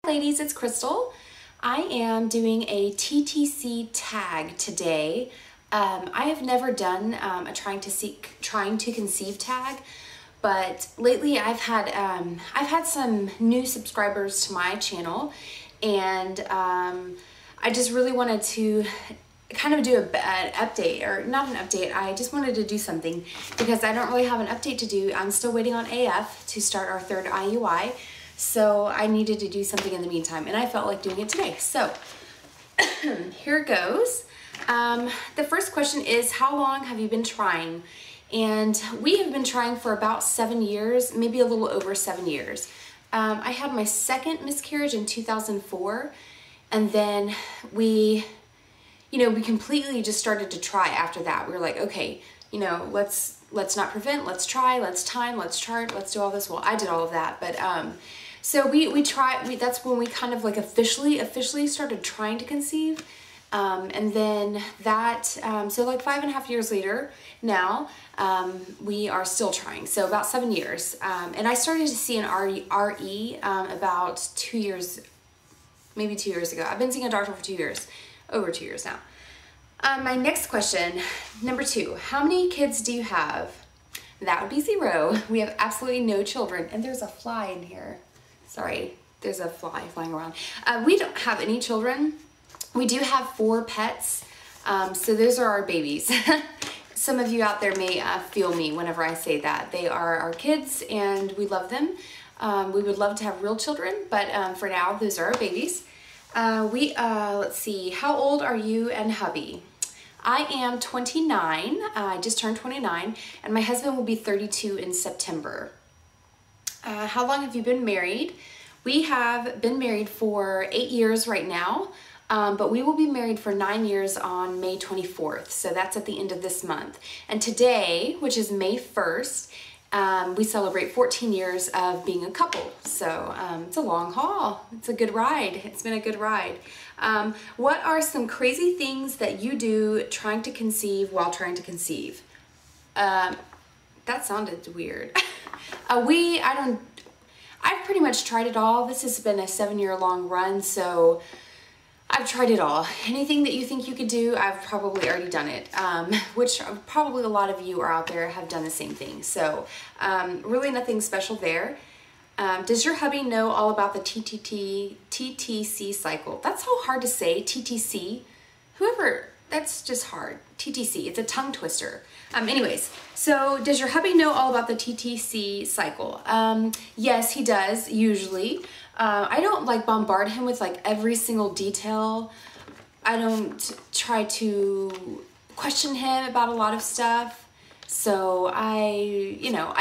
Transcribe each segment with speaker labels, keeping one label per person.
Speaker 1: Ladies, it's Crystal. I am doing a TTC tag today. I have never done a trying to conceive tag, but lately I've had some new subscribers to my channel, and I just really wanted to kind of do an update, or not an update. I just wanted to do something because I don't really have an update to do. I'm still waiting on AF to start our third IUI. So I needed to do something in the meantime, and I felt like doing it today. So here goes. The first question is, how long have you been trying? And we have been trying for about 7 years, maybe a little over 7 years. I had my second miscarriage in 2004, and then we completely just started to try after that. We were like, okay, let's not prevent, let's try, let's time, let's chart, let's do all this. Well, I did all of that, but so we tried. That's when we kind of like officially started trying to conceive, and then that so like 5.5 years later now, we are still trying. So about 7 years, and I started to see an RE about 2 years, maybe 2 years ago. I've been seeing a doctor for 2 years, over 2 years now. My next question, number 2, how many kids do you have? That would be 0. We have absolutely no children. And there's a fly in here. Sorry, there's a fly flying around. We don't have any children. We do have 4 pets. So those are our babies. Some of you out there may feel me whenever I say that. They are our kids and we love them. We would love to have real children, but for now, those are our babies. Let's see, how old are you and hubby? I am 29, I just turned 29, and my husband will be 32 in September. How long have you been married? We have been married for 8 years right now, but we will be married for 9 years on May 24th, so that's at the end of this month. And today, which is May 1st, we celebrate 14 years of being a couple. So it's a long haul. It's a good ride. It's been a good ride. What are some crazy things that you do trying to conceive while trying to conceive? That sounded weird. I've pretty much tried it all. This has been a 7-year long run, so I've tried it all. Anything that you think you could do, I've probably already done it, which probably a lot of you are out there have done the same thing. So really nothing special there. Does your hubby know all about the TTC cycle? That's so hard to say, TTC. That's just hard. TTC, it's a tongue twister. Anyways, so does your hubby know all about the TTC cycle? Yes, he does, usually. I don't like bombard him with like every single detail. I don't try to question him about a lot of stuff. So I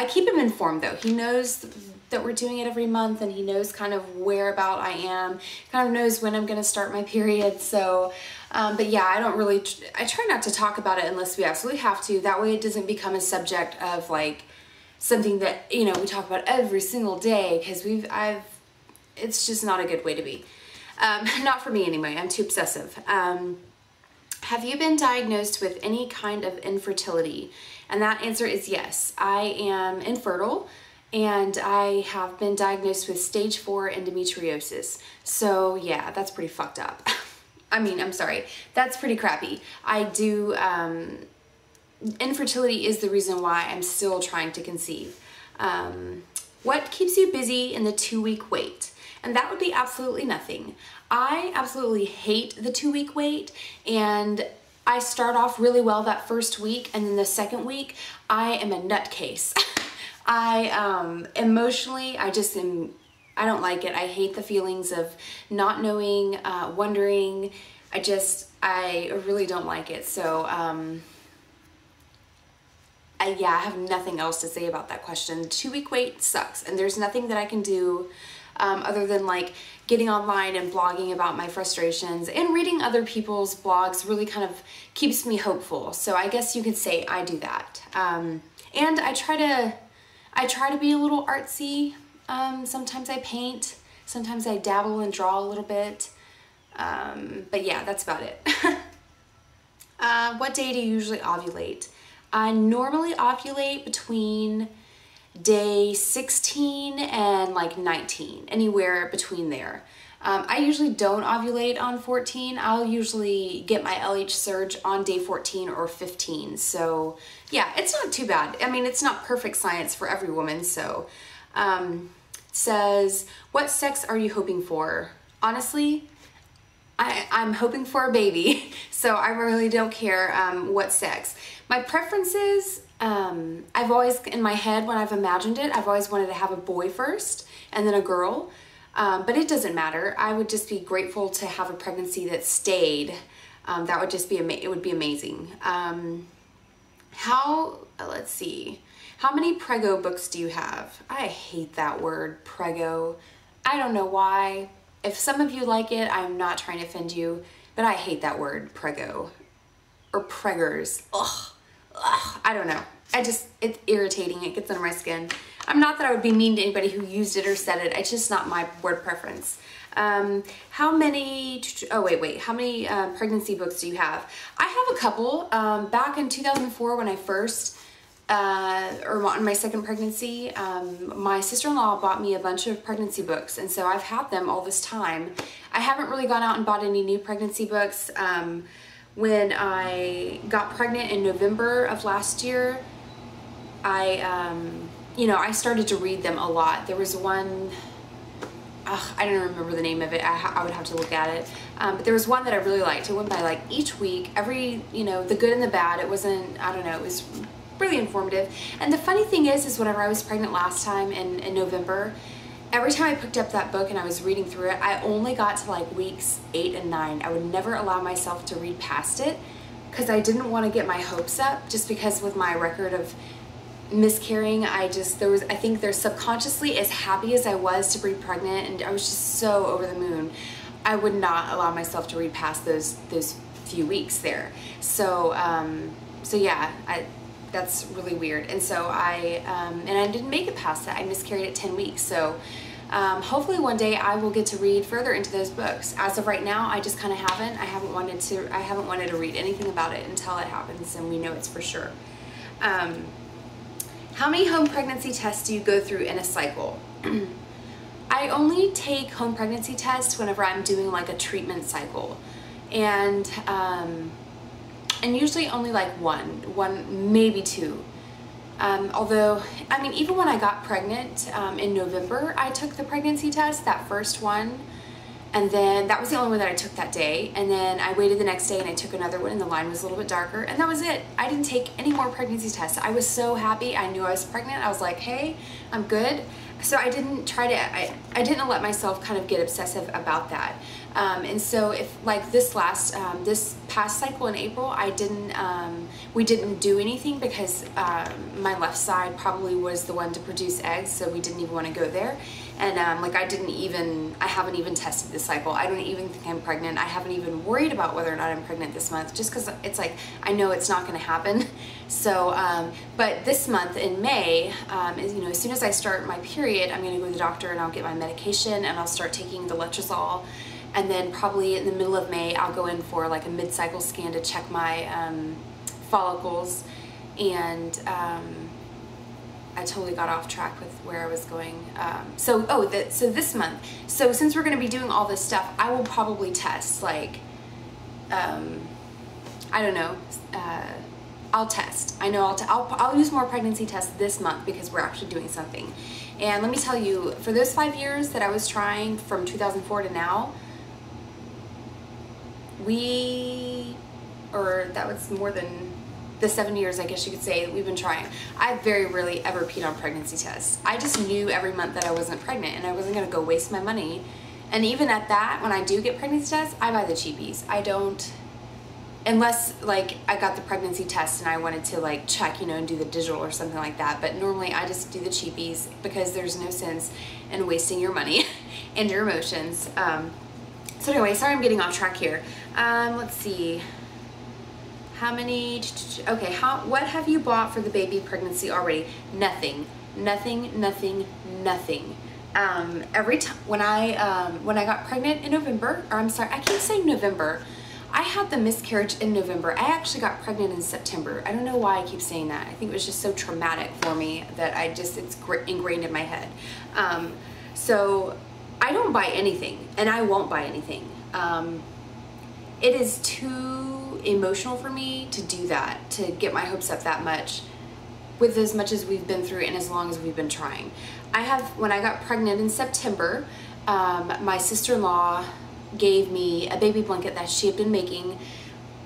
Speaker 1: keep him informed though. He knows that we're doing it every month, and he knows kind of whereabout I am, kind of knows when I'm going to start my period. So, but yeah, I try not to talk about it unless we absolutely have to. That way it doesn't become a subject of like something that, we talk about every single day, because it's just not a good way to be. Not for me anyway. I'm too obsessive. Have you been diagnosed with any kind of infertility? And that answer is yes. I am infertile, and I have been diagnosed with stage 4 endometriosis. So yeah, that's pretty fucked up. I'm sorry. That's pretty crappy. Infertility is the reason why I'm still trying to conceive. What keeps you busy in the 2-week wait? And that would be absolutely nothing. I absolutely hate the 2-week wait, and I start off really well that first week, and then the second week, I am a nutcase. Emotionally, I don't like it. I hate the feelings of not knowing, wondering. I really don't like it. So, I have nothing else to say about that question. 2-week wait sucks, and there's nothing that I can do other than like getting online and blogging about my frustrations, and reading other people's blogs really kind of keeps me hopeful. So I guess you could say I do that. And I try to be a little artsy. Sometimes I paint, sometimes I dabble and draw a little bit. But yeah, that's about it. What day do you usually ovulate? I normally ovulate between day 16 and like 19, anywhere between there. I usually don't ovulate on 14. I'll usually get my LH surge on day 14 or 15. So yeah, it's not too bad. I mean, it's not perfect science for every woman. So says, what sex are you hoping for? Honestly, I'm hoping for a baby. So I really don't care what sex. My preferences, I've always, in my head, when I've imagined it, I've always wanted to have a boy first and then a girl. But it doesn't matter. I would just be grateful to have a pregnancy that stayed. That would just be, it would be amazing. Let's see. How many prego books do you have? I hate that word, prego. I don't know why. If some of you like it, I'm not trying to offend you, but I hate that word, prego. Or preggers. Ugh. I don't know. It's irritating. It gets under my skin. I'm not that I would be mean to anybody who used it or said it. It's just not my word preference. How many pregnancy books do you have? I have a couple. Back in 2004 when I first, or on my second pregnancy, my sister-in-law bought me a bunch of pregnancy books, and so I've had them all this time. I haven't really gone out and bought any new pregnancy books. When I got pregnant in November of last year, I started to read them a lot. There was one, I don't remember the name of it. I would have to look at it. But there was one that I really liked. It went by like each week, the good and the bad. It wasn't, I don't know, it was really informative. And the funny thing is whenever I was pregnant last time in November, every time I picked up that book and I was reading through it, I only got to like weeks 8 and 9. I would never allow myself to read past it because I didn't want to get my hopes up, just because with my record of miscarrying, I think there's subconsciously, as happy as I was to be pregnant and I was just so over the moon, I would not allow myself to read past those few weeks there. So yeah, that's really weird. And so I didn't make it past that. I miscarried at 10 weeks. So hopefully one day I will get to read further into those books. As of right now, I just kind of haven't. I haven't wanted to read anything about it until it happens and we know it's for sure. How many home pregnancy tests do you go through in a cycle? I only take home pregnancy tests whenever I'm doing like a treatment cycle. And usually only like one, maybe two. Although, I mean, even when I got pregnant in November, I took the pregnancy test, that first one. And then that was the only one that I took that day. And then I waited the next day and I took another one and the line was a little bit darker. And that was it. I didn't take any more pregnancy tests. I was so happy. I knew I was pregnant. I was like, hey, I'm good. So I didn't I didn't let myself kind of get obsessive about that. And so if like this past cycle in April, we didn't do anything because my left side probably was the one to produce eggs. So we didn't even want to go there. And I haven't even tested this cycle. I don't even think I'm pregnant. I haven't even worried about whether or not I'm pregnant this month, just because it's like, I know it's not gonna happen. So, but this month in May, as soon as I start my period, I'm gonna go to the doctor and I'll get my medication and I'll start taking the letrozole. And then probably in the middle of May, I'll go in for like a mid-cycle scan to check my follicles. And I totally got off track with where I was going. So this month, so since we're gonna be doing all this stuff, I will probably test like, I don't know, I'll test. I know I'll use more pregnancy tests this month because we're actually doing something. And let me tell you, for those 5 years that I was trying from 2004 to now, that was more than the 7 years, I guess you could say, that we've been trying. I very rarely ever peed on pregnancy tests. I just knew every month that I wasn't pregnant and I wasn't gonna go waste my money. And even at that, when I do get pregnancy tests, I buy the cheapies. I don't, unless like I got the pregnancy test and I wanted to like check, and do the digital or something like that. But normally I just do the cheapies because there's no sense in wasting your money and your emotions. So anyway, sorry I'm getting off track here. Let's see. How many, okay, what have you bought for the baby pregnancy already? Nothing. Every time, when I got pregnant in November, or I'm sorry, I keep saying November. I had the miscarriage in November. I actually got pregnant in September. I don't know why I keep saying that. I think it was just so traumatic for me that it's ingrained in my head. So I don't buy anything, and I won't buy anything. It is too emotional for me to do that, to get my hopes up that much with as much as we've been through and as long as we've been trying. When I got pregnant in September, my sister-in-law gave me a baby blanket that she had been making,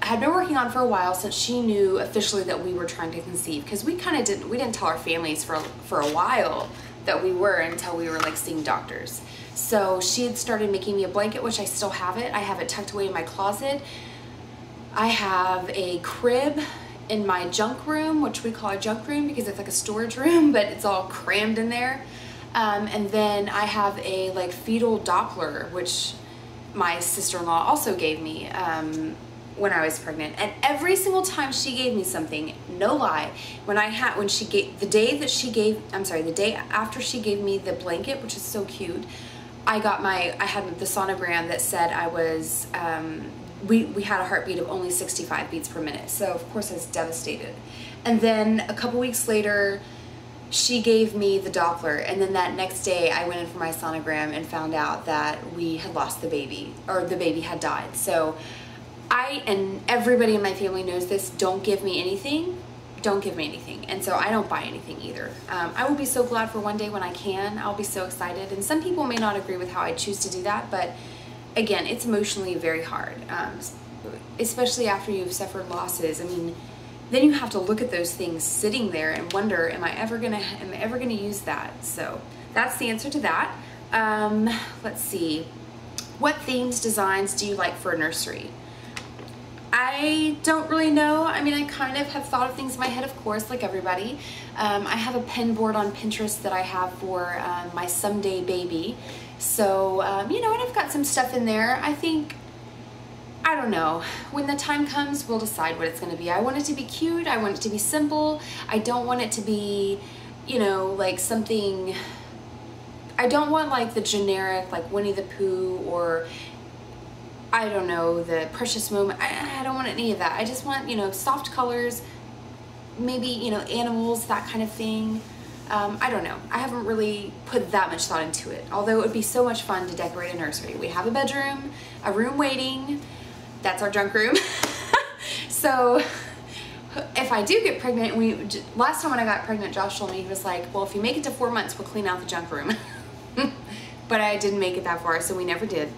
Speaker 1: had been working on for a while, since she knew officially that we were trying to conceive, because we didn't tell our families for a while that we were, until we were like seeing doctors. So she had started making me a blanket, which I still have it. I have it tucked away in my closet. I have a crib in my junk room, which we call a junk room because it's like a storage room, but it's all crammed in there. And then I have a like fetal Doppler, which my sister-in-law also gave me when I was pregnant. And every single time she gave me something, no lie, the day after she gave me the blanket, which is so cute, I had the sonogram that said I was, we had a heartbeat of only 65 beats per minute. So of course I was devastated. And then a couple weeks later, she gave me the Doppler, and then that next day I went in for my sonogram and found out that we had lost the baby, or the baby had died. So and everybody in my family knows this, don't give me anything. Don't give me anything. And so I don't buy anything either. I will be so glad for one day when I can. I'll be so excited. And some people may not agree with how I choose to do that, but again, it's emotionally very hard, especially after you've suffered losses. I mean, then you have to look at those things sitting there and wonder, am I ever gonna use that? So that's the answer to that. Let's see. What themes, designs do you like for a nursery? I don't really know. I mean, I kind of have thought of things in my head, of course, like everybody. I have a pen board on Pinterest that I have for my someday baby. So, you know, and I've got some stuff in there. I don't know. When the time comes, we'll decide what it's going to be. I want it to be cute. I want it to be simple. I don't want it to be, you know, like something... I don't want like the generic, like Winnie the Pooh, or... I don't know, the Precious Moment. I don't want any of that. I just want, you know, soft colors, maybe, you know, animals, that kind of thing. I don't know. I haven't really put that much thought into it, although it would be so much fun to decorate a nursery. We have a bedroom, a room waiting. That's our junk room. So if I do get pregnant, last time when I got pregnant, Josh told me, he was like, well, if you make it to 4 months, we'll clean out the junk room. But I didn't make it that far, so we never did.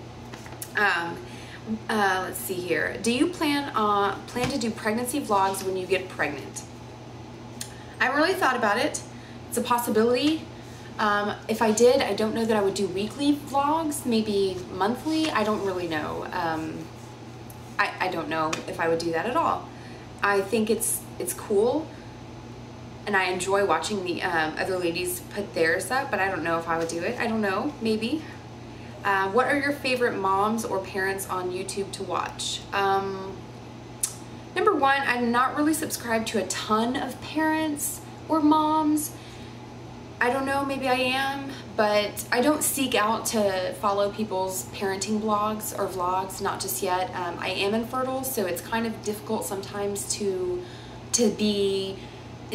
Speaker 1: Let's see here. Do you plan to do pregnancy vlogs when you get pregnant? I haven't really thought about it. It's a possibility. If I did, I don't know that I would do weekly vlogs, maybe monthly. I don't really know. I don't know if I would do that at all. I think it's cool, and I enjoy watching the other ladies put theirs up, but I don't know if I would do it. I don't know, maybe. What are your favorite moms or parents on YouTube to watch? Number one, I'm not really subscribed to a ton of parents or moms. I don't know, maybe I am, but I don't seek out to follow people's parenting blogs or vlogs, not just yet. I am infertile, so it's kind of difficult sometimes to be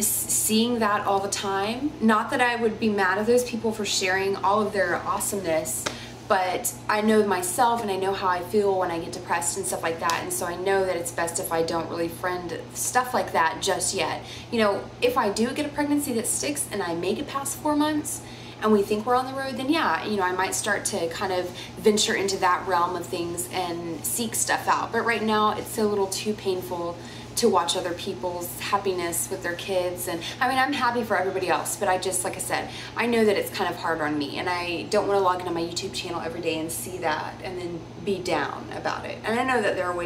Speaker 1: seeing that all the time. Not that I would be mad at those people for sharing all of their awesomeness, but I know myself and I know how I feel when I get depressed and stuff like that, and so I know that it's best if I don't really friend stuff like that just yet. You know, if I do get a pregnancy that sticks and I make it past 4 months and we think we're on the road, then yeah, you know, I might start to kind of venture into that realm of things and seek stuff out. But right now it's a little too painful to watch other people's happiness with their kids. And I mean, I'm happy for everybody else, but I just, like I said, I know that it's kind of hard on me, and I don't want to log into my YouTube channel every day and see that and then be down about it. And I know that there are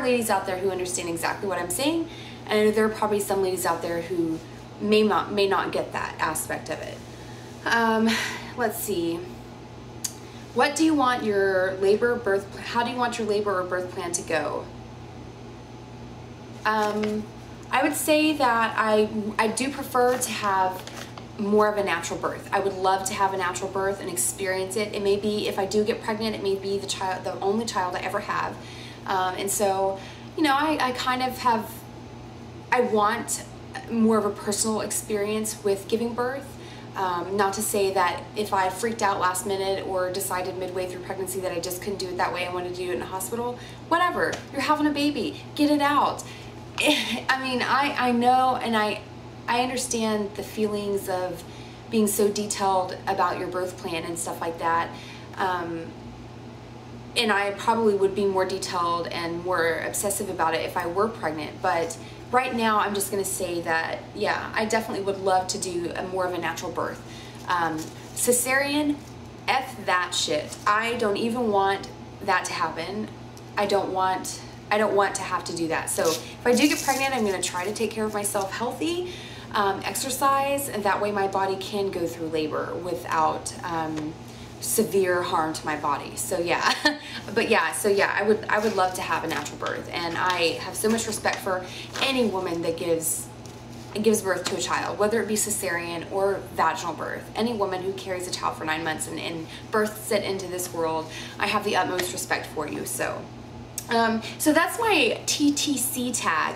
Speaker 1: ladies out there who understand exactly what I'm saying, and I know there are probably some ladies out there who may not get that aspect of it. Let's see. What do you want your how do you want your labor or birth plan to go? I would say that I do prefer to have more of a natural birth. I would love to have a natural birth and experience it. It may be, if I do get pregnant, it may be the only child I ever have. And so, you know, I want more of a personal experience with giving birth. Not to say that if I freaked out last minute or decided midway through pregnancy that I just couldn't do it that way, I wanted to do it in a hospital. Whatever, you're having a baby, get it out. I mean, I know, and I understand the feelings of being so detailed about your birth plan and stuff like that. And I probably would be more detailed and more obsessive about it if I were pregnant. But right now, I'm just gonna say that, yeah, I definitely would love to do more of a natural birth. Cesarean, F that shit. I don't even want that to happen. I don't want to have to do that. So if I do get pregnant, I'm gonna try to take care of myself healthy, exercise, and that way my body can go through labor without severe harm to my body. So yeah, but yeah, so yeah, I would love to have a natural birth, and I have so much respect for any woman that gives birth to a child, whether it be cesarean or vaginal birth. Any woman who carries a child for 9 months and births it into this world, I have the utmost respect for you. So, so that's my TTC tag.